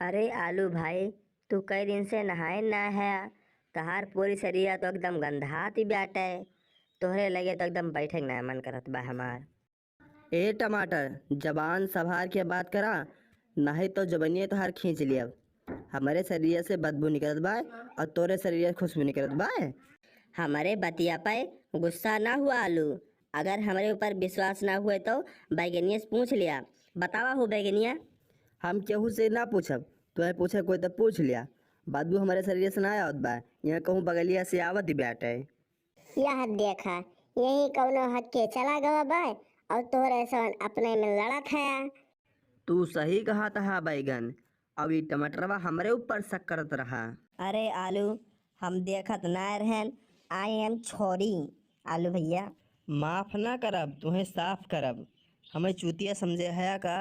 अरे आलू भाई, तू कई दिन से नहाए ना है। तहार पूरी शरीर तो एकदम गंधाती बाटे। तोहरे लगे तो एकदम बैठे ना मन करत बा हमार। ए टमाटर, जबान संभार के बात करा, नहीं तो जबनिए तोहार खींच लिया। हमारे शरीर से बदबू निकलत बा और तोरे शरीर से खुशबू निकलत बा। हमारे बतिया पे गुस्सा ना हुआ आलू। अगर हमारे ऊपर विश्वास ना हुए तो बैगनिया से पूछ लिया। बतावा हो बैगनिया। हम केहू से ना पूछब, तुम्हें पूछे कोई तो पूछ लिया। बदबू हमारे शरीर से ना आवत बा, यहाँ कहूँ बगलिया से आवत ही बाटे। यह देखा, यही कौनो हट के चला गवा बा और तोहरे सन अपने में लड़त है। तू सही कहा था बैगन, अब ये टमाटरवा हमारे ऊपर शक करत रहा। अरे आलू, हम देखत ना रहन। आई एम छोरी आलू भैया। माफ ना करब, तुम्हें साफ करब। हमें चूतिया समझे है का?